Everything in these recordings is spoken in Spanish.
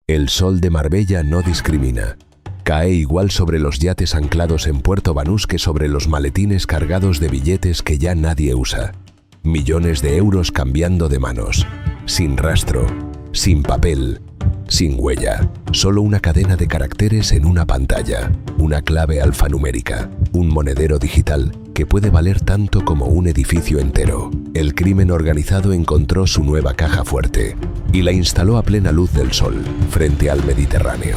El sol de Marbella no discrimina. Cae igual sobre los yates anclados en Puerto Banús que sobre los maletines cargados de billetes que ya nadie usa. Millones de euros cambiando de manos. Sin rastro, sin papel, sin huella. Solo una cadena de caracteres en una pantalla. Una clave alfanumérica. Un monedero digital que puede valer tanto como un edificio entero. El crimen organizado encontró su nueva caja fuerte y la instaló a plena luz del sol, frente al Mediterráneo.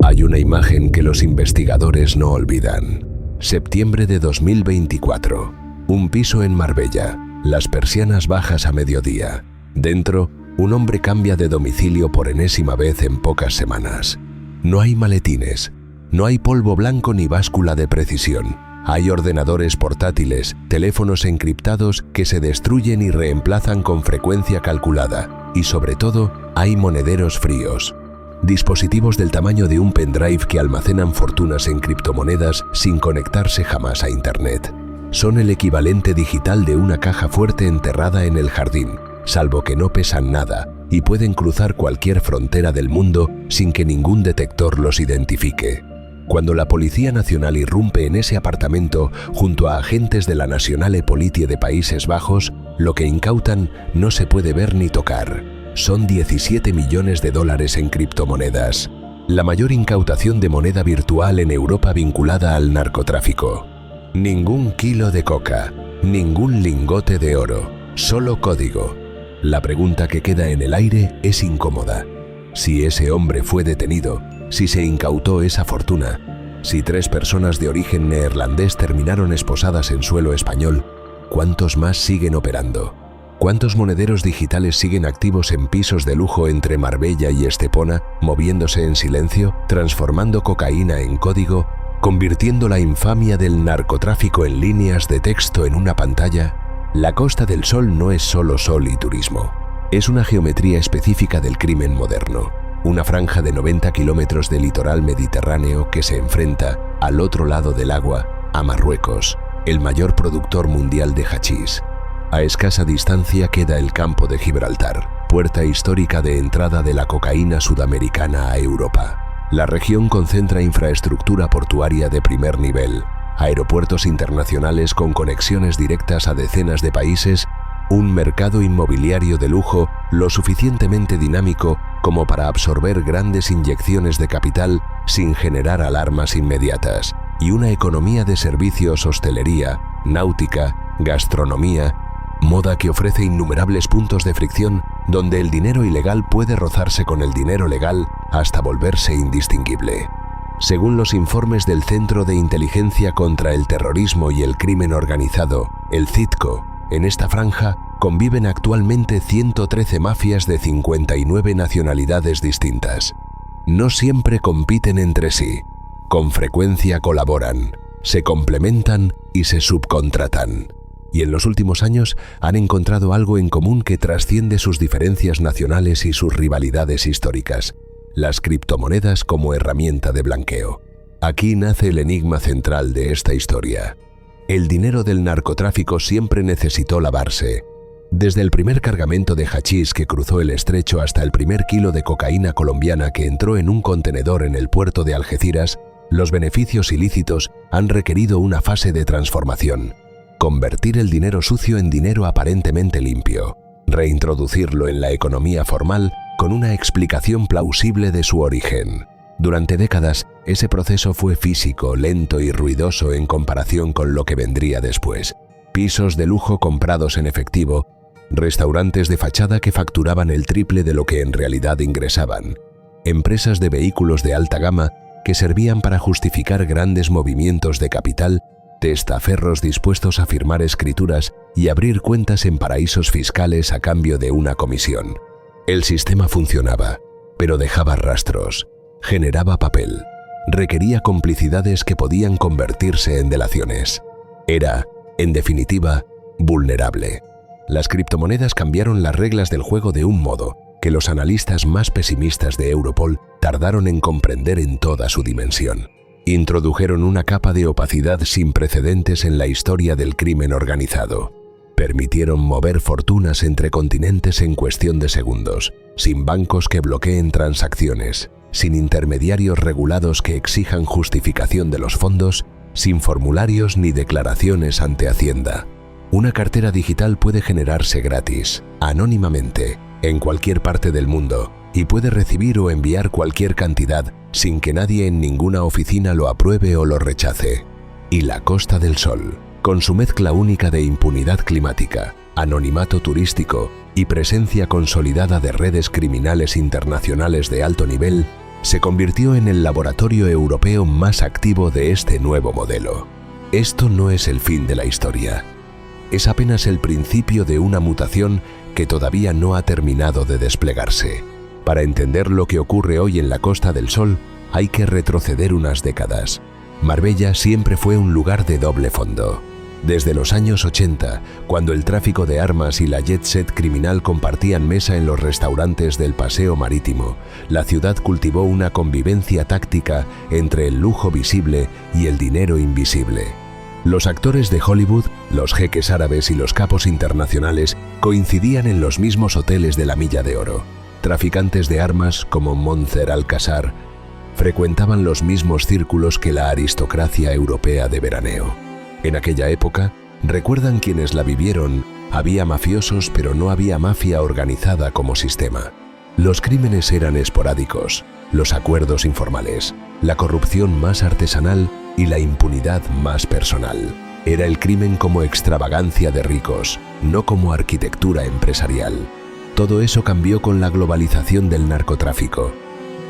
Hay una imagen que los investigadores no olvidan. Septiembre de 2024. Un piso en Marbella. Las persianas bajas a mediodía. Dentro, un hombre cambia de domicilio por enésima vez en pocas semanas. No hay maletines. No hay polvo blanco ni báscula de precisión. Hay ordenadores portátiles, teléfonos encriptados que se destruyen y reemplazan con frecuencia calculada. Y sobre todo, hay monederos fríos. Dispositivos del tamaño de un pendrive que almacenan fortunas en criptomonedas sin conectarse jamás a Internet. Son el equivalente digital de una caja fuerte enterrada en el jardín, salvo que no pesan nada y pueden cruzar cualquier frontera del mundo sin que ningún detector los identifique. Cuando la Policía Nacional irrumpe en ese apartamento junto a agentes de la Nationale Politie de Países Bajos, lo que incautan no se puede ver ni tocar. Son 17 millones de dólares en criptomonedas. La mayor incautación de moneda virtual en Europa vinculada al narcotráfico. Ningún kilo de coca, ningún lingote de oro, solo código. La pregunta que queda en el aire es incómoda. Si ese hombre fue detenido, si se incautó esa fortuna, si 3 personas de origen neerlandés terminaron esposadas en suelo español, ¿cuántos más siguen operando? ¿Cuántos monederos digitales siguen activos en pisos de lujo entre Marbella y Estepona, moviéndose en silencio, transformando cocaína en código, convirtiendo la infamia del narcotráfico en líneas de texto en una pantalla? La Costa del Sol no es solo sol y turismo. Es una geometría específica del crimen moderno. Una franja de 90 kilómetros de litoral mediterráneo que se enfrenta, al otro lado del agua, a Marruecos, el mayor productor mundial de hachís. A escasa distancia queda el campo de Gibraltar, puerta histórica de entrada de la cocaína sudamericana a Europa. La región concentra infraestructura portuaria de primer nivel, aeropuertos internacionales con conexiones directas a decenas de países, un mercado inmobiliario de lujo lo suficientemente dinámico como para absorber grandes inyecciones de capital sin generar alarmas inmediatas, y una economía de servicios, hostelería, náutica, gastronomía, moda que ofrece innumerables puntos de fricción donde el dinero ilegal puede rozarse con el dinero legal hasta volverse indistinguible. Según los informes del Centro de Inteligencia contra el Terrorismo y el Crimen Organizado, el CITCO, en esta franja conviven actualmente 113 mafias de 59 nacionalidades distintas. No siempre compiten entre sí, con frecuencia colaboran, se complementan y se subcontratan. Y en los últimos años han encontrado algo en común que trasciende sus diferencias nacionales y sus rivalidades históricas: las criptomonedas como herramienta de blanqueo. Aquí nace el enigma central de esta historia. El dinero del narcotráfico siempre necesitó lavarse. Desde el primer cargamento de hachís que cruzó el estrecho hasta el primer kilo de cocaína colombiana que entró en un contenedor en el puerto de Algeciras, los beneficios ilícitos han requerido una fase de transformación. Convertir el dinero sucio en dinero aparentemente limpio. Reintroducirlo en la economía formal con una explicación plausible de su origen. Durante décadas, ese proceso fue físico, lento y ruidoso en comparación con lo que vendría después. Pisos de lujo comprados en efectivo, restaurantes de fachada que facturaban el triple de lo que en realidad ingresaban, empresas de vehículos de alta gama que servían para justificar grandes movimientos de capital, testaferros dispuestos a firmar escrituras y abrir cuentas en paraísos fiscales a cambio de una comisión. El sistema funcionaba, pero dejaba rastros, generaba papel, requería complicidades que podían convertirse en delaciones. Era, en definitiva, vulnerable. Las criptomonedas cambiaron las reglas del juego de un modo que los analistas más pesimistas de Europol tardaron en comprender en toda su dimensión. Introdujeron una capa de opacidad sin precedentes en la historia del crimen organizado. Permitieron mover fortunas entre continentes en cuestión de segundos, sin bancos que bloqueen transacciones, sin intermediarios regulados que exijan justificación de los fondos, sin formularios ni declaraciones ante Hacienda. Una cartera digital puede generarse gratis, anónimamente, en cualquier parte del mundo, y puede recibir o enviar cualquier cantidad sin que nadie en ninguna oficina lo apruebe o lo rechace. Y la Costa del Sol, con su mezcla única de impunidad climática, anonimato turístico y presencia consolidada de redes criminales internacionales de alto nivel, se convirtió en el laboratorio europeo más activo de este nuevo modelo. Esto no es el fin de la historia. Es apenas el principio de una mutación que todavía no ha terminado de desplegarse. Para entender lo que ocurre hoy en la Costa del Sol, hay que retroceder unas décadas. Marbella siempre fue un lugar de doble fondo. Desde los años 80, cuando el tráfico de armas y la jet set criminal compartían mesa en los restaurantes del Paseo Marítimo, la ciudad cultivó una convivencia táctica entre el lujo visible y el dinero invisible. Los actores de Hollywood, los jeques árabes y los capos internacionales coincidían en los mismos hoteles de la Milla de Oro. Traficantes de armas como Monzer Alcázar frecuentaban los mismos círculos que la aristocracia europea de veraneo. En aquella época, recuerdan quienes la vivieron, había mafiosos pero no había mafia organizada como sistema. Los crímenes eran esporádicos, los acuerdos informales, la corrupción más artesanal y la impunidad más personal. Era el crimen como extravagancia de ricos, no como arquitectura empresarial. Todo eso cambió con la globalización del narcotráfico.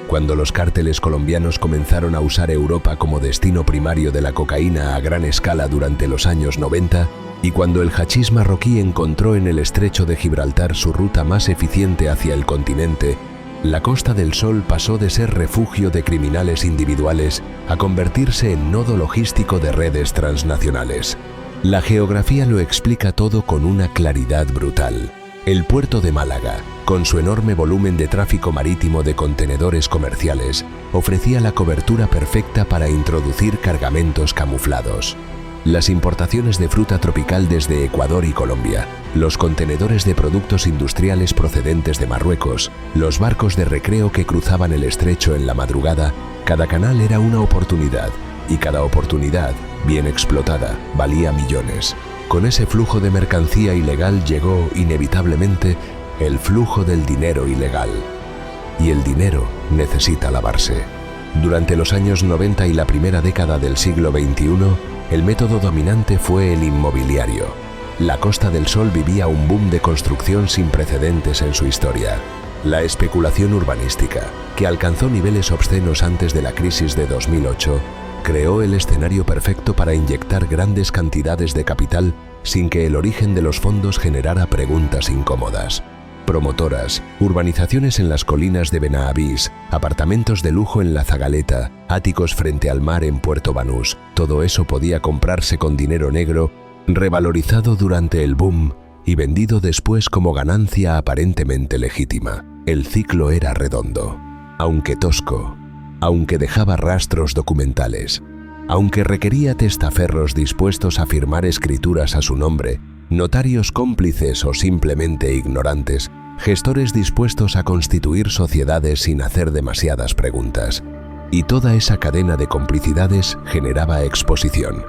Cuando los cárteles colombianos comenzaron a usar Europa como destino primario de la cocaína a gran escala durante los años 90, y cuando el hachís marroquí encontró en el estrecho de Gibraltar su ruta más eficiente hacia el continente, la Costa del Sol pasó de ser refugio de criminales individuales a convertirse en nodo logístico de redes transnacionales. La geografía lo explica todo con una claridad brutal. El puerto de Málaga, con su enorme volumen de tráfico marítimo de contenedores comerciales, ofrecía la cobertura perfecta para introducir cargamentos camuflados. Las importaciones de fruta tropical desde Ecuador y Colombia, los contenedores de productos industriales procedentes de Marruecos, los barcos de recreo que cruzaban el estrecho en la madrugada, cada canal era una oportunidad, y cada oportunidad, bien explotada, valía millones. Con ese flujo de mercancía ilegal llegó, inevitablemente, el flujo del dinero ilegal. Y el dinero necesita lavarse. Durante los años 90 y la primera década del siglo XXI, el método dominante fue el inmobiliario. La Costa del Sol vivía un boom de construcción sin precedentes en su historia. La especulación urbanística, que alcanzó niveles obscenos antes de la crisis de 2008, creó el escenario perfecto para inyectar grandes cantidades de capital sin que el origen de los fondos generara preguntas incómodas. Promotoras, urbanizaciones en las colinas de Benavís, apartamentos de lujo en La Zagaleta, áticos frente al mar en Puerto Banús, todo eso podía comprarse con dinero negro, revalorizado durante el boom y vendido después como ganancia aparentemente legítima. El ciclo era redondo, aunque tosco, aunque dejaba rastros documentales, aunque requería testaferros dispuestos a firmar escrituras a su nombre, notarios cómplices o simplemente ignorantes, gestores dispuestos a constituir sociedades sin hacer demasiadas preguntas. Y toda esa cadena de complicidades generaba exposición,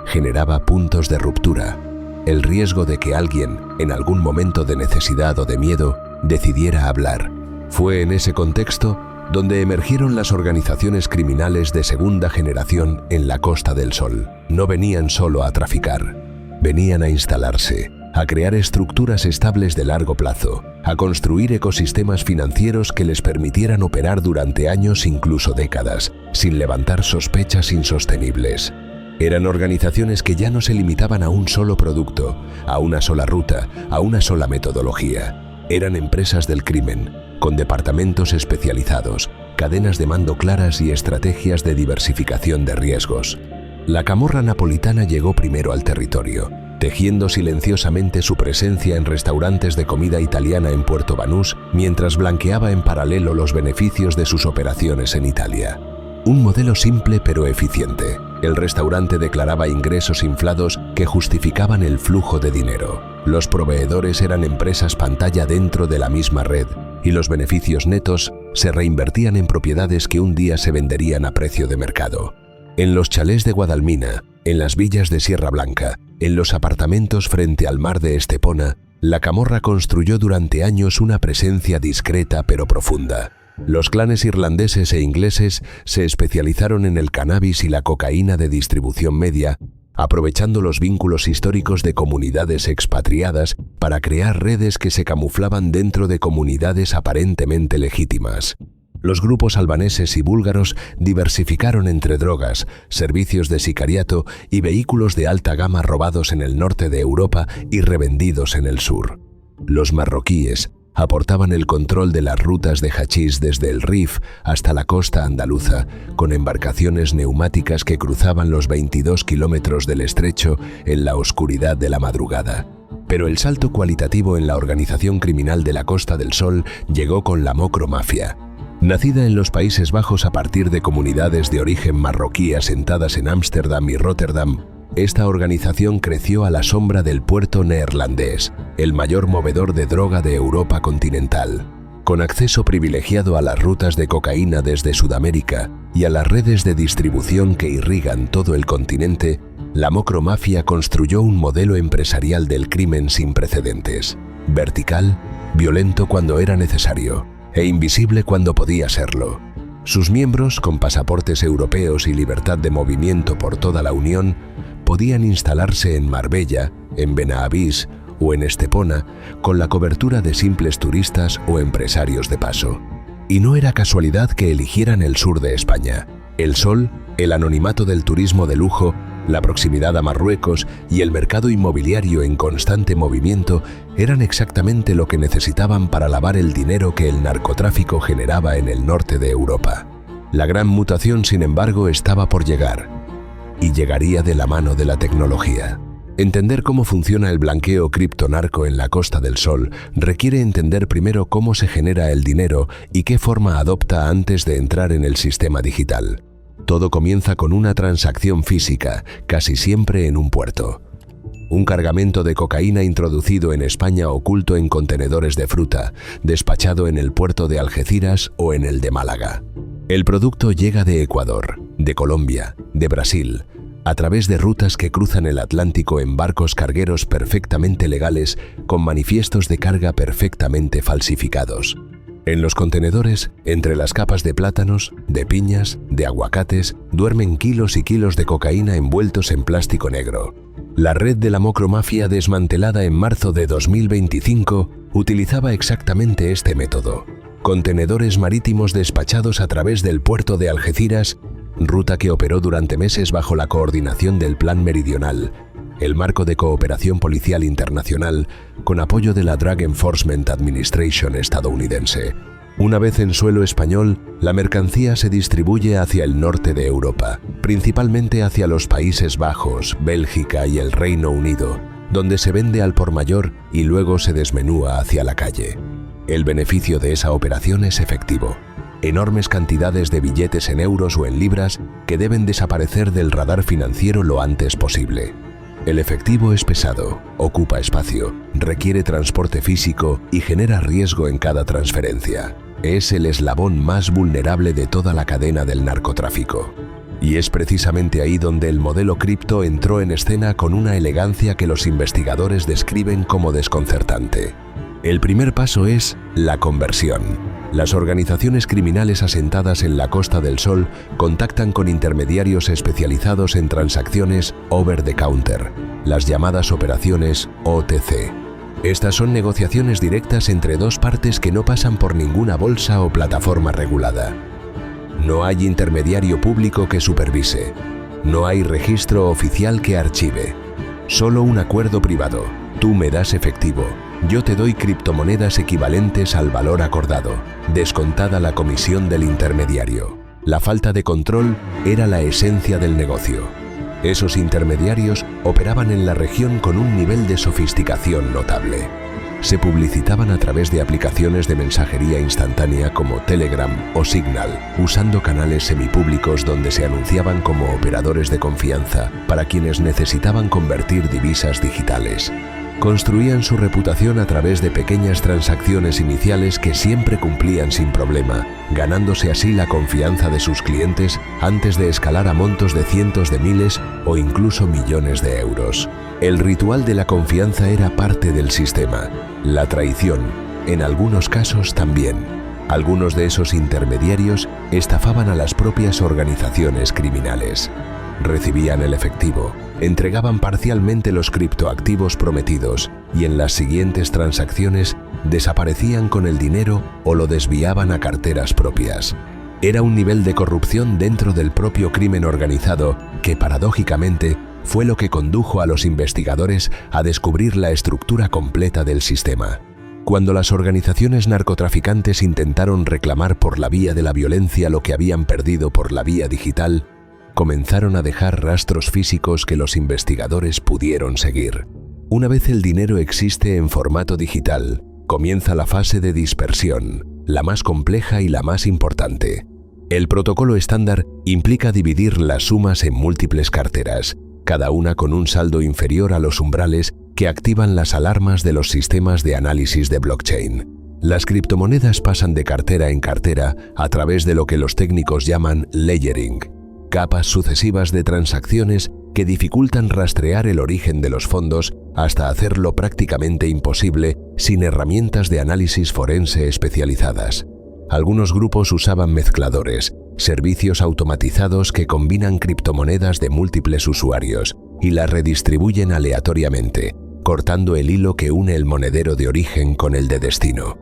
generaba puntos de ruptura, el riesgo de que alguien, en algún momento de necesidad o de miedo, decidiera hablar. Fue en ese contexto donde emergieron las organizaciones criminales de segunda generación en la Costa del Sol. No venían solo a traficar, venían a instalarse, a crear estructuras estables de largo plazo, a construir ecosistemas financieros que les permitieran operar durante años, incluso décadas, sin levantar sospechas insostenibles. Eran organizaciones que ya no se limitaban a un solo producto, a una sola ruta, a una sola metodología. Eran empresas del crimen, con departamentos especializados, cadenas de mando claras y estrategias de diversificación de riesgos. La camorra napolitana llegó primero al territorio, tejiendo silenciosamente su presencia en restaurantes de comida italiana en Puerto Banús, mientras blanqueaba en paralelo los beneficios de sus operaciones en Italia. Un modelo simple pero eficiente. El restaurante declaraba ingresos inflados que justificaban el flujo de dinero. Los proveedores eran empresas pantalla dentro de la misma red y los beneficios netos se reinvertían en propiedades que un día se venderían a precio de mercado. En los chalés de Guadalmina, en las villas de Sierra Blanca, en los apartamentos frente al mar de Estepona, la camorra construyó durante años una presencia discreta pero profunda. Los clanes irlandeses e ingleses se especializaron en el cannabis y la cocaína de distribución media, aprovechando los vínculos históricos de comunidades expatriadas para crear redes que se camuflaban dentro de comunidades aparentemente legítimas. Los grupos albaneses y búlgaros diversificaron entre drogas, servicios de sicariato y vehículos de alta gama robados en el norte de Europa y revendidos en el sur. Los marroquíes aportaban el control de las rutas de hachís desde el Rif hasta la costa andaluza, con embarcaciones neumáticas que cruzaban los 22 kilómetros del estrecho en la oscuridad de la madrugada. Pero el salto cualitativo en la organización criminal de la Costa del Sol llegó con la Mocromafia. Nacida en los Países Bajos a partir de comunidades de origen marroquí asentadas en Ámsterdam y Róterdam, esta organización creció a la sombra del puerto neerlandés, el mayor movedor de droga de Europa continental. Con acceso privilegiado a las rutas de cocaína desde Sudamérica y a las redes de distribución que irrigan todo el continente, la Mocromafia construyó un modelo empresarial del crimen sin precedentes. Vertical, violento cuando era necesario e invisible cuando podía serlo. Sus miembros, con pasaportes europeos y libertad de movimiento por toda la Unión, podían instalarse en Marbella, en Benavís o en Estepona con la cobertura de simples turistas o empresarios de paso. Y no era casualidad que eligieran el sur de España. El sol, el anonimato del turismo de lujo, la proximidad a Marruecos y el mercado inmobiliario en constante movimiento eran exactamente lo que necesitaban para lavar el dinero que el narcotráfico generaba en el norte de Europa. La gran mutación, sin embargo, estaba por llegar. Y llegaría de la mano de la tecnología. Entender cómo funciona el blanqueo criptonarco en la Costa del Sol requiere entender primero cómo se genera el dinero y qué forma adopta antes de entrar en el sistema digital. Todo comienza con una transacción física, casi siempre en un puerto. Un cargamento de cocaína introducido en España oculto en contenedores de fruta, despachado en el puerto de Algeciras o en el de Málaga. El producto llega de Ecuador, de Colombia, de Brasil, a través de rutas que cruzan el Atlántico en barcos cargueros perfectamente legales con manifiestos de carga perfectamente falsificados. En los contenedores, entre las capas de plátanos, de piñas, de aguacates, duermen kilos y kilos de cocaína envueltos en plástico negro. La red de la Mocromafia, desmantelada en marzo de 2025, utilizaba exactamente este método. Contenedores marítimos despachados a través del puerto de Algeciras, ruta que operó durante meses bajo la coordinación del Plan Meridional, el marco de cooperación policial internacional con apoyo de la Drug Enforcement Administration estadounidense. Una vez en suelo español, la mercancía se distribuye hacia el norte de Europa, principalmente hacia los Países Bajos, Bélgica y el Reino Unido, donde se vende al por mayor y luego se desmenúa hacia la calle. El beneficio de esa operación es efectivo. Enormes cantidades de billetes en euros o en libras que deben desaparecer del radar financiero lo antes posible. El efectivo es pesado, ocupa espacio, requiere transporte físico y genera riesgo en cada transferencia. Es el eslabón más vulnerable de toda la cadena del narcotráfico. Y es precisamente ahí donde el modelo cripto entró en escena con una elegancia que los investigadores describen como desconcertante. El primer paso es la conversión. Las organizaciones criminales asentadas en la Costa del Sol contactan con intermediarios especializados en transacciones over the counter, las llamadas operaciones OTC. Estas son negociaciones directas entre dos partes que no pasan por ninguna bolsa o plataforma regulada. No hay intermediario público que supervise. No hay registro oficial que archive. Solo un acuerdo privado. Tú me das efectivo. Yo te doy criptomonedas equivalentes al valor acordado, descontada la comisión del intermediario. La falta de control era la esencia del negocio. Esos intermediarios operaban en la región con un nivel de sofisticación notable. Se publicitaban a través de aplicaciones de mensajería instantánea como Telegram o Signal, usando canales semipúblicos donde se anunciaban como operadores de confianza para quienes necesitaban convertir divisas digitales. Construían su reputación a través de pequeñas transacciones iniciales que siempre cumplían sin problema, ganándose así la confianza de sus clientes antes de escalar a montos de cientos de miles o incluso millones de euros. El ritual de la confianza era parte del sistema. La traición, en algunos casos también. Algunos de esos intermediarios estafaban a las propias organizaciones criminales. Recibían el efectivo, entregaban parcialmente los criptoactivos prometidos y en las siguientes transacciones desaparecían con el dinero o lo desviaban a carteras propias. Era un nivel de corrupción dentro del propio crimen organizado que, paradójicamente, fue lo que condujo a los investigadores a descubrir la estructura completa del sistema. Cuando las organizaciones narcotraficantes intentaron reclamar por la vía de la violencia lo que habían perdido por la vía digital, comenzaron a dejar rastros físicos que los investigadores pudieron seguir. Una vez el dinero existe en formato digital, comienza la fase de dispersión, la más compleja y la más importante. El protocolo estándar implica dividir las sumas en múltiples carteras, cada una con un saldo inferior a los umbrales que activan las alarmas de los sistemas de análisis de blockchain. Las criptomonedas pasan de cartera en cartera a través de lo que los técnicos llaman layering, capas sucesivas de transacciones que dificultan rastrear el origen de los fondos hasta hacerlo prácticamente imposible sin herramientas de análisis forense especializadas. Algunos grupos usaban mezcladores, servicios automatizados que combinan criptomonedas de múltiples usuarios y las redistribuyen aleatoriamente, cortando el hilo que une el monedero de origen con el de destino.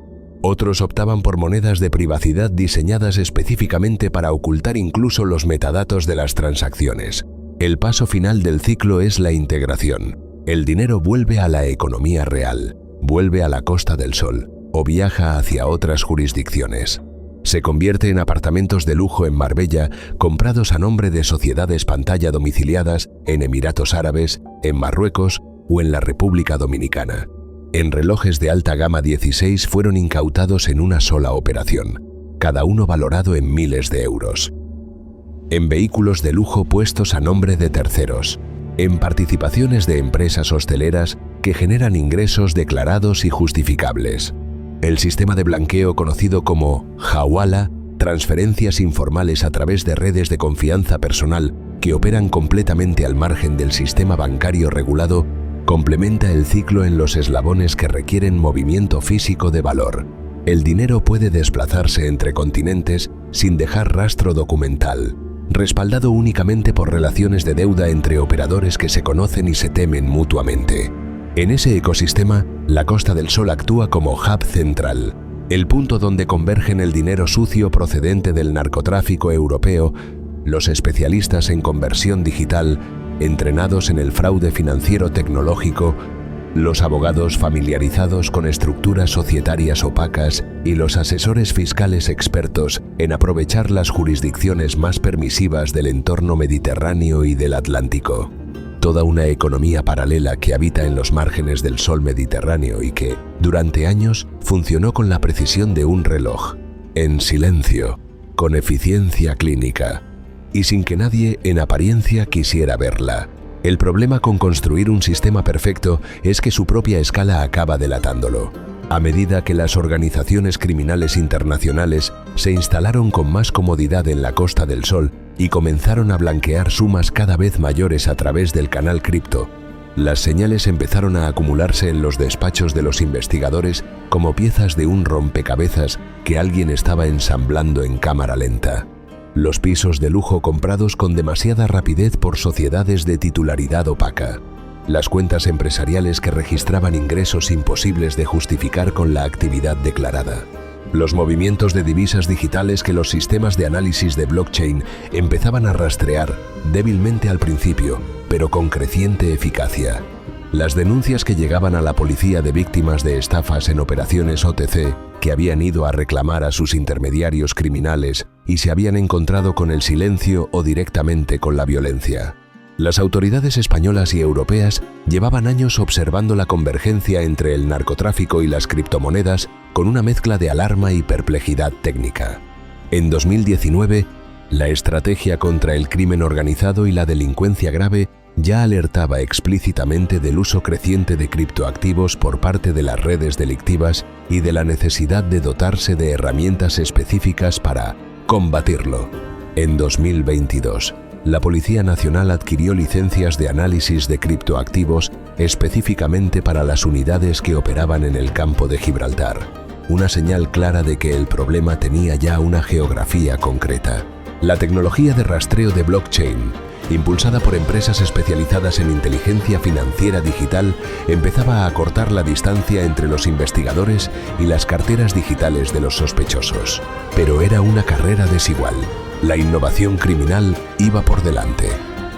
Otros optaban por monedas de privacidad diseñadas específicamente para ocultar incluso los metadatos de las transacciones. El paso final del ciclo es la integración. El dinero vuelve a la economía real, vuelve a la Costa del Sol o viaja hacia otras jurisdicciones. Se convierte en apartamentos de lujo en Marbella, comprados a nombre de sociedades pantalla domiciliadas en Emiratos Árabes, en Marruecos o en la República Dominicana. En relojes de alta gama 16 fueron incautados en una sola operación, cada uno valorado en miles de euros. En vehículos de lujo puestos a nombre de terceros, en participaciones de empresas hosteleras que generan ingresos declarados y justificables. El sistema de blanqueo conocido como Hawala, transferencias informales a través de redes de confianza personal que operan completamente al margen del sistema bancario regulado, complementa el ciclo en los eslabones que requieren movimiento físico de valor. El dinero puede desplazarse entre continentes sin dejar rastro documental, respaldado únicamente por relaciones de deuda entre operadores que se conocen y se temen mutuamente. En ese ecosistema, la Costa del Sol actúa como hub central, el punto donde convergen el dinero sucio procedente del narcotráfico europeo, los especialistas en conversión digital, entrenados en el fraude financiero tecnológico, los abogados familiarizados con estructuras societarias opacas y los asesores fiscales expertos en aprovechar las jurisdicciones más permisivas del entorno mediterráneo y del Atlántico. Toda una economía paralela que habita en los márgenes del sol Mediterráneo y que, durante años, funcionó con la precisión de un reloj, en silencio, con eficiencia clínica, y sin que nadie, en apariencia, quisiera verla. El problema con construir un sistema perfecto es que su propia escala acaba delatándolo. A medida que las organizaciones criminales internacionales se instalaron con más comodidad en la Costa del Sol y comenzaron a blanquear sumas cada vez mayores a través del canal cripto, las señales empezaron a acumularse en los despachos de los investigadores como piezas de un rompecabezas que alguien estaba ensamblando en cámara lenta. Los pisos de lujo comprados con demasiada rapidez por sociedades de titularidad opaca. Las cuentas empresariales que registraban ingresos imposibles de justificar con la actividad declarada. Los movimientos de divisas digitales que los sistemas de análisis de blockchain empezaban a rastrear, débilmente al principio, pero con creciente eficacia. Las denuncias que llegaban a la policía de víctimas de estafas en operaciones OTC que habían ido a reclamar a sus intermediarios criminales y se habían encontrado con el silencio o directamente con la violencia. Las autoridades españolas y europeas llevaban años observando la convergencia entre el narcotráfico y las criptomonedas con una mezcla de alarma y perplejidad técnica. En 2019, la estrategia contra el crimen organizado y la delincuencia grave ya alertaba explícitamente del uso creciente de criptoactivos por parte de las redes delictivas y de la necesidad de dotarse de herramientas específicas para combatirlo. En 2022, la Policía Nacional adquirió licencias de análisis de criptoactivos específicamente para las unidades que operaban en el campo de Gibraltar, una señal clara de que el problema tenía ya una geografía concreta. La tecnología de rastreo de blockchain, impulsada por empresas especializadas en inteligencia financiera digital, empezaba a acortar la distancia entre los investigadores y las carteras digitales de los sospechosos. Pero era una carrera desigual. La innovación criminal iba por delante.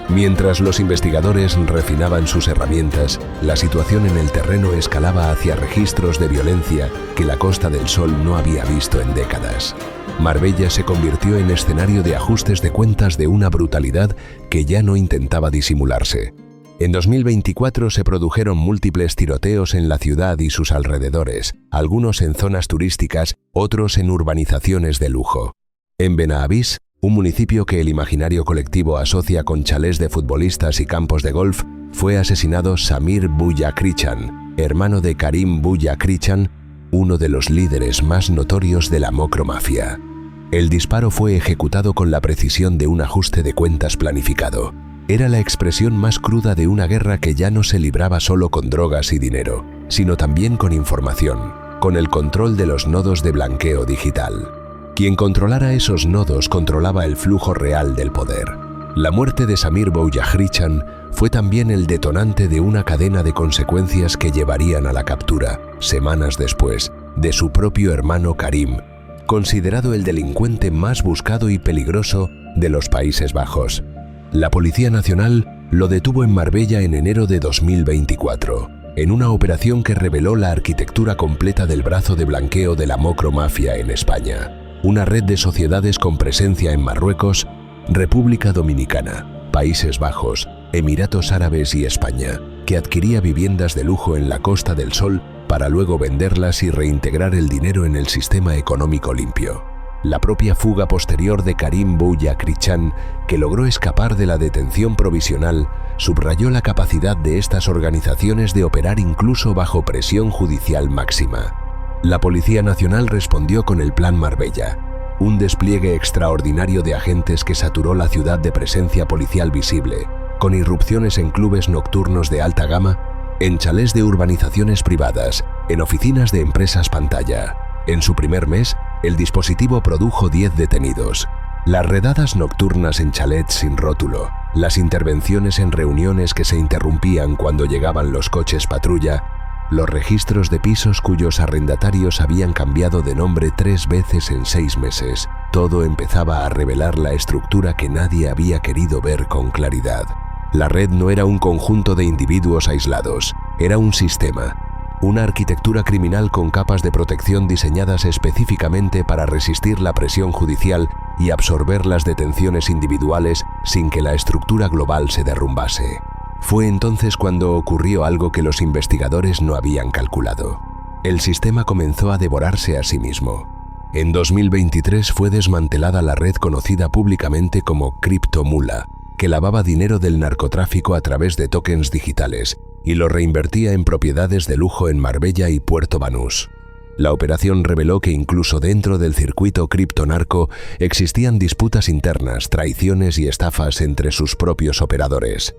Mientras los investigadores refinaban sus herramientas, la situación en el terreno escalaba hacia registros de violencia que la Costa del Sol no había visto en décadas. Marbella se convirtió en escenario de ajustes de cuentas de una brutalidad que ya no intentaba disimularse. En 2024 se produjeron múltiples tiroteos en la ciudad y sus alrededores, algunos en zonas turísticas, otros en urbanizaciones de lujo. En Benavís, un municipio que el imaginario colectivo asocia con chalés de futbolistas y campos de golf, fue asesinado Samir Buya-Krichan, hermano de Karim Buya-Krichan, uno de los líderes más notorios de la micromafia. El disparo fue ejecutado con la precisión de un ajuste de cuentas planificado. Era la expresión más cruda de una guerra que ya no se libraba solo con drogas y dinero, sino también con información, con el control de los nodos de blanqueo digital. Quien controlara esos nodos controlaba el flujo real del poder. La muerte de Samir Buya-Krichan fue también el detonante de una cadena de consecuencias que llevarían a la captura, semanas después, de su propio hermano Karim, considerado el delincuente más buscado y peligroso de los Países Bajos. La Policía Nacional lo detuvo en Marbella en enero de 2024, en una operación que reveló la arquitectura completa del brazo de blanqueo de la micromafia en España. Una red de sociedades con presencia en Marruecos, República Dominicana, Países Bajos, Emiratos Árabes y España, que adquiría viviendas de lujo en la Costa del Sol para luego venderlas y reintegrar el dinero en el sistema económico limpio. La propia fuga posterior de Karim Buya-Krichan, que logró escapar de la detención provisional, subrayó la capacidad de estas organizaciones de operar incluso bajo presión judicial máxima. La Policía Nacional respondió con el Plan Marbella, un despliegue extraordinario de agentes que saturó la ciudad de presencia policial visible, con irrupciones en clubes nocturnos de alta gama, en chalés de urbanizaciones privadas, en oficinas de empresas pantalla. En su primer mes, el dispositivo produjo 10 detenidos. Las redadas nocturnas en chalets sin rótulo, las intervenciones en reuniones que se interrumpían cuando llegaban los coches patrulla, los registros de pisos cuyos arrendatarios habían cambiado de nombre 3 veces en 6 meses. Todo empezaba a revelar la estructura que nadie había querido ver con claridad. La red no era un conjunto de individuos aislados, era un sistema. Una arquitectura criminal con capas de protección diseñadas específicamente para resistir la presión judicial y absorber las detenciones individuales sin que la estructura global se derrumbase. Fue entonces cuando ocurrió algo que los investigadores no habían calculado. El sistema comenzó a devorarse a sí mismo. En 2023 fue desmantelada la red conocida públicamente como Criptomula, que lavaba dinero del narcotráfico a través de tokens digitales y lo reinvertía en propiedades de lujo en Marbella y Puerto Banús. La operación reveló que incluso dentro del circuito criptonarco existían disputas internas, traiciones y estafas entre sus propios operadores.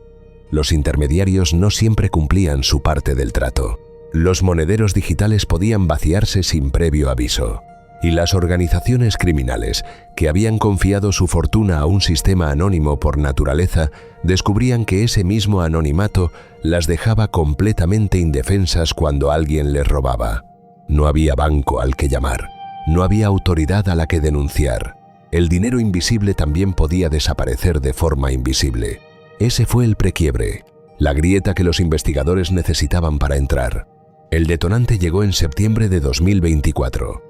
Los intermediarios no siempre cumplían su parte del trato. Los monederos digitales podían vaciarse sin previo aviso. Y las organizaciones criminales, que habían confiado su fortuna a un sistema anónimo por naturaleza, descubrían que ese mismo anonimato las dejaba completamente indefensas cuando alguien les robaba. No había banco al que llamar, no había autoridad a la que denunciar. El dinero invisible también podía desaparecer de forma invisible. Ese fue el prequiebre, la grieta que los investigadores necesitaban para entrar. El detonante llegó en septiembre de 2024.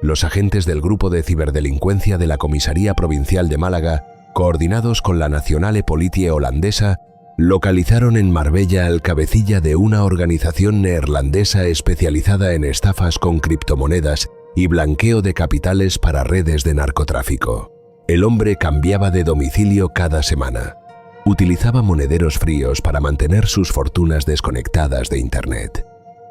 Los agentes del Grupo de Ciberdelincuencia de la Comisaría Provincial de Málaga, coordinados con la Nationale Politie holandesa, localizaron en Marbella al cabecilla de una organización neerlandesa especializada en estafas con criptomonedas y blanqueo de capitales para redes de narcotráfico. El hombre cambiaba de domicilio cada semana. utilizaba monederos fríos para mantener sus fortunas desconectadas de Internet.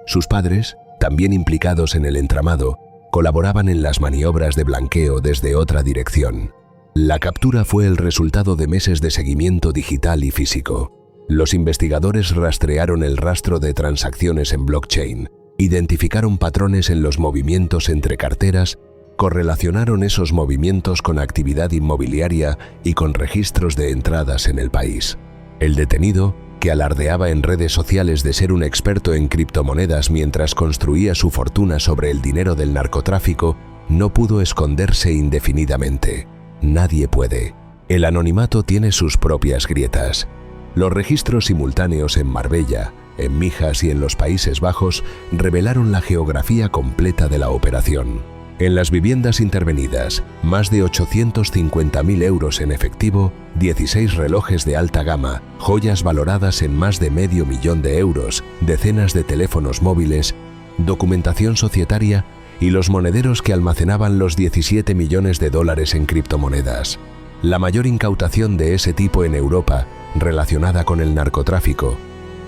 Sus padres, también implicados en el entramado, colaboraban en las maniobras de blanqueo desde otra dirección. La captura fue el resultado de meses de seguimiento digital y físico. Los investigadores rastrearon el rastro de transacciones en blockchain, identificaron patrones en los movimientos entre carteras, correlacionaron esos movimientos con actividad inmobiliaria y con registros de entradas en el país. El detenido, que alardeaba en redes sociales de ser un experto en criptomonedas mientras construía su fortuna sobre el dinero del narcotráfico, no pudo esconderse indefinidamente. Nadie puede. El anonimato tiene sus propias grietas. Los registros simultáneos en Marbella, en Mijas y en los Países Bajos revelaron la geografía completa de la operación. En las viviendas intervenidas, más de 850.000 euros en efectivo, 16 relojes de alta gama, joyas valoradas en más de $500.000 de euros, decenas de teléfonos móviles, documentación societaria y los monederos que almacenaban los 17 millones de dólares en criptomonedas. La mayor incautación de ese tipo en Europa, relacionada con el narcotráfico,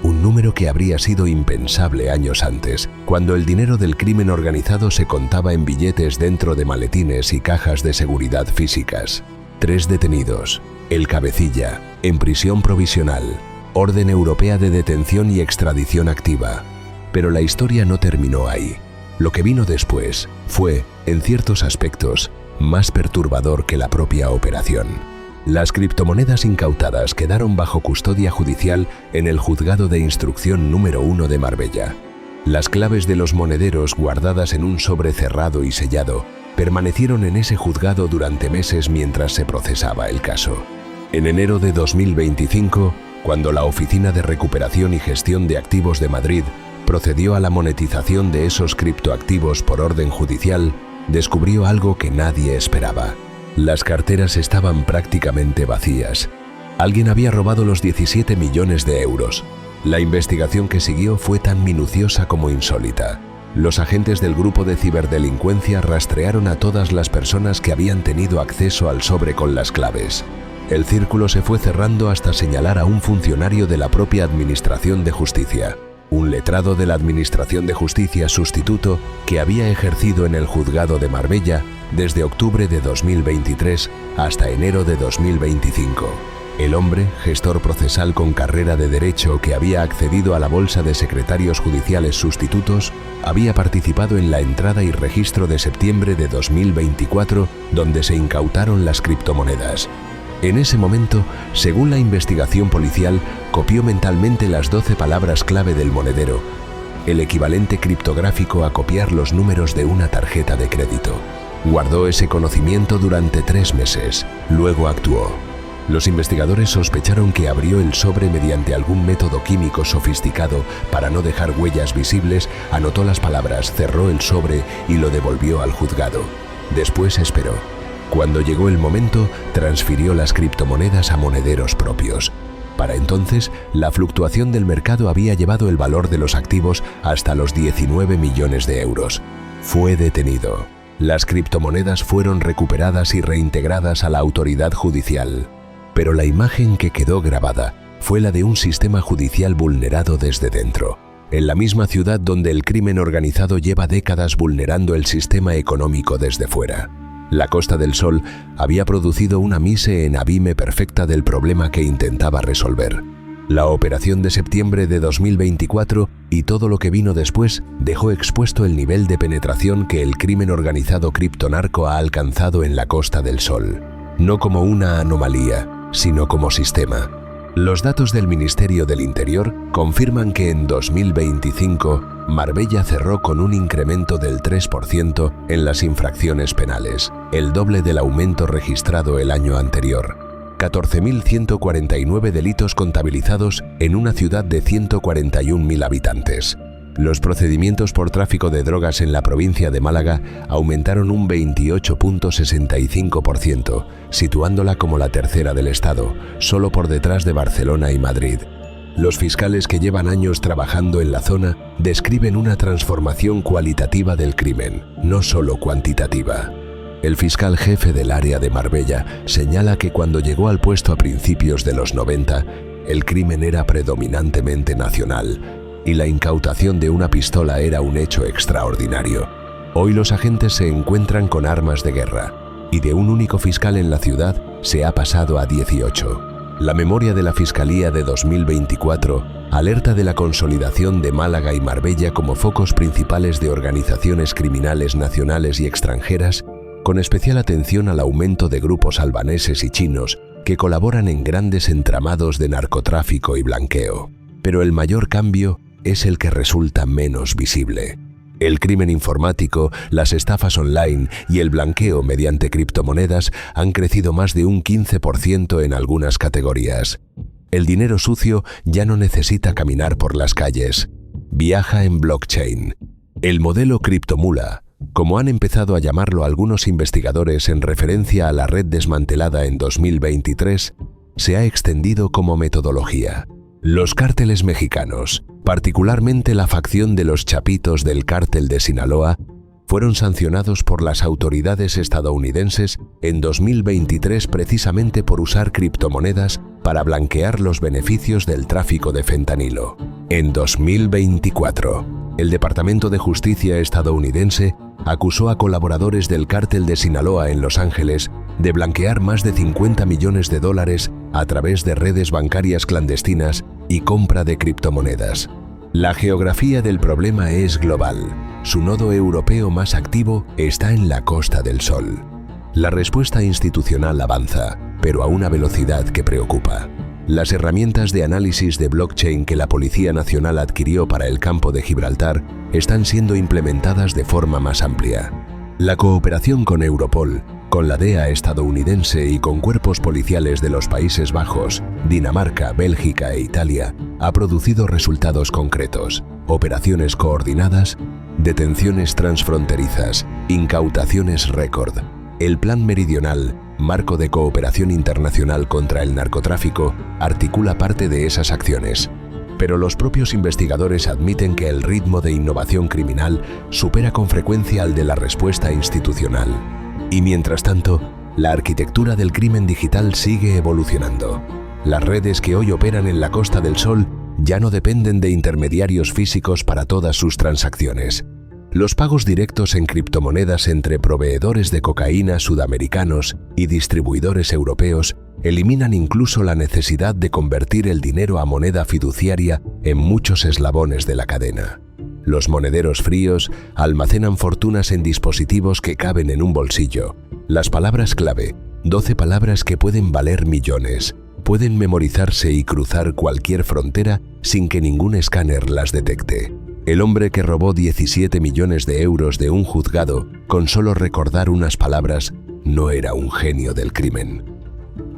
un número que habría sido impensable años antes, cuando el dinero del crimen organizado se contaba en billetes dentro de maletines y cajas de seguridad físicas. 3 detenidos. El cabecilla, en prisión provisional. Orden europea de detención y extradición activa. Pero la historia no terminó ahí. Lo que vino después fue, en ciertos aspectos, más perturbador que la propia operación. Las criptomonedas incautadas quedaron bajo custodia judicial en el Juzgado de Instrucción número 1 de Marbella. Las claves de los monederos, guardadas en un sobre cerrado y sellado, permanecieron en ese juzgado durante meses mientras se procesaba el caso. En enero de 2025, cuando la Oficina de Recuperación y Gestión de Activos de Madrid procedió a la monetización de esos criptoactivos por orden judicial, descubrió algo que nadie esperaba. Las carteras estaban prácticamente vacías. Alguien había robado los 17 millones de euros. La investigación que siguió fue tan minuciosa como insólita. Los agentes del grupo de ciberdelincuencia rastrearon a todas las personas que habían tenido acceso al sobre con las claves. El círculo se fue cerrando hasta señalar a un funcionario de la propia Administración de Justicia, un letrado de la Administración de Justicia sustituto que había ejercido en el Juzgado de Marbella desde octubre de 2023 hasta enero de 2025. El hombre, gestor procesal con carrera de Derecho que había accedido a la bolsa de secretarios judiciales sustitutos, había participado en la entrada y registro de septiembre de 2024, donde se incautaron las criptomonedas. En ese momento, según la investigación policial, copió mentalmente las 12 palabras clave del monedero, el equivalente criptográfico a copiar los números de una tarjeta de crédito. Guardó ese conocimiento durante 3 meses, luego actuó. Los investigadores sospecharon que abrió el sobre mediante algún método químico sofisticado para no dejar huellas visibles, anotó las palabras, cerró el sobre y lo devolvió al juzgado. Después esperó. Cuando llegó el momento, transfirió las criptomonedas a monederos propios. Para entonces, la fluctuación del mercado había llevado el valor de los activos hasta los 19 millones de euros. Fue detenido. Las criptomonedas fueron recuperadas y reintegradas a la autoridad judicial. Pero la imagen que quedó grabada fue la de un sistema judicial vulnerado desde dentro, en la misma ciudad donde el crimen organizado lleva décadas vulnerando el sistema económico desde fuera. La Costa del Sol había producido una mise en abime perfecta del problema que intentaba resolver. La operación de septiembre de 2024 y todo lo que vino después dejó expuesto el nivel de penetración que el crimen organizado criptonarco ha alcanzado en la Costa del Sol. No como una anomalía, sino como sistema. Los datos del Ministerio del Interior confirman que en 2025 Marbella cerró con un incremento del 3% en las infracciones penales, el doble del aumento registrado el año anterior. 14.149 delitos contabilizados en una ciudad de 141.000 habitantes. Los procedimientos por tráfico de drogas en la provincia de Málaga aumentaron un 28.65%, situándola como la tercera del estado, solo por detrás de Barcelona y Madrid. Los fiscales que llevan años trabajando en la zona describen una transformación cualitativa del crimen, no solo cuantitativa. El fiscal jefe del área de Marbella señala que cuando llegó al puesto a principios de los 90, el crimen era predominantemente nacional y la incautación de una pistola era un hecho extraordinario. Hoy los agentes se encuentran con armas de guerra y de un único fiscal en la ciudad se ha pasado a 18. La memoria de la Fiscalía de 2024 alerta de la consolidación de Málaga y Marbella como focos principales de organizaciones criminales nacionales y extranjeras, con especial atención al aumento de grupos albaneses y chinos que colaboran en grandes entramados de narcotráfico y blanqueo. Pero el mayor cambio es el que resulta menos visible. El crimen informático, las estafas online y el blanqueo mediante criptomonedas han crecido más de un 15% en algunas categorías. El dinero sucio ya no necesita caminar por las calles, viaja en blockchain. El modelo criptomula, como han empezado a llamarlo algunos investigadores en referencia a la red desmantelada en 2023, se ha extendido como metodología. Los cárteles mexicanos, particularmente la facción de los Chapitos del cártel de Sinaloa, fueron sancionados por las autoridades estadounidenses en 2023 precisamente por usar criptomonedas para blanquear los beneficios del tráfico de fentanilo. En 2024, el Departamento de Justicia estadounidense acusó a colaboradores del cártel de Sinaloa en Los Ángeles de blanquear más de $50 millones a través de redes bancarias clandestinas y compra de criptomonedas. La geografía del problema es global. Su nodo europeo más activo está en la Costa del Sol. La respuesta institucional avanza, pero a una velocidad que preocupa. Las herramientas de análisis de blockchain que la Policía Nacional adquirió para el campo de Gibraltar están siendo implementadas de forma más amplia. La cooperación con Europol, con la DEA estadounidense y con cuerpos policiales de los Países Bajos, Dinamarca, Bélgica e Italia ha producido resultados concretos: operaciones coordinadas, detenciones transfronterizas, incautaciones récord. El Plan Meridional, marco de cooperación internacional contra el narcotráfico, articula parte de esas acciones. Pero los propios investigadores admiten que el ritmo de innovación criminal supera con frecuencia al de la respuesta institucional. Y mientras tanto, la arquitectura del crimen digital sigue evolucionando. Las redes que hoy operan en la Costa del Sol ya no dependen de intermediarios físicos para todas sus transacciones. Los pagos directos en criptomonedas entre proveedores de cocaína sudamericanos y distribuidores europeos eliminan incluso la necesidad de convertir el dinero a moneda fiduciaria en muchos eslabones de la cadena. Los monederos fríos almacenan fortunas en dispositivos que caben en un bolsillo. Las palabras clave, 12 palabras que pueden valer millones, pueden memorizarse y cruzar cualquier frontera sin que ningún escáner las detecte. El hombre que robó 17 millones de euros de un juzgado con solo recordar unas palabras no era un genio del crimen.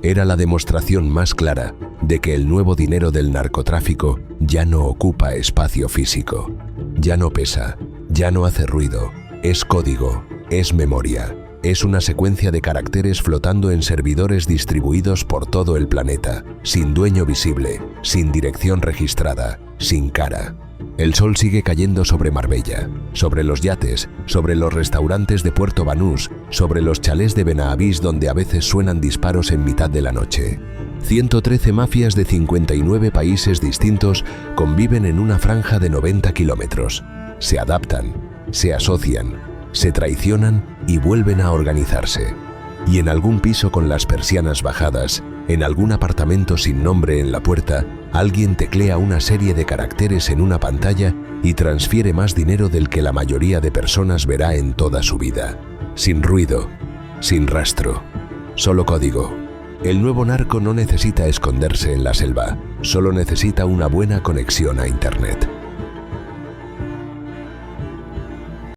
Era la demostración más clara de que el nuevo dinero del narcotráfico ya no ocupa espacio físico. Ya no pesa, ya no hace ruido, es código, es memoria, es una secuencia de caracteres flotando en servidores distribuidos por todo el planeta, sin dueño visible, sin dirección registrada, sin cara. El sol sigue cayendo sobre Marbella, sobre los yates, sobre los restaurantes de Puerto Banús, sobre los chalés de Benavís donde a veces suenan disparos en mitad de la noche. 113 mafias de 59 países distintos conviven en una franja de 90 kilómetros. Se adaptan, se asocian, se traicionan y vuelven a organizarse. Y en algún piso con las persianas bajadas, en algún apartamento sin nombre en la puerta, alguien teclea una serie de caracteres en una pantalla y transfiere más dinero del que la mayoría de personas verá en toda su vida. Sin ruido, sin rastro, solo código. El nuevo narco no necesita esconderse en la selva, solo necesita una buena conexión a Internet.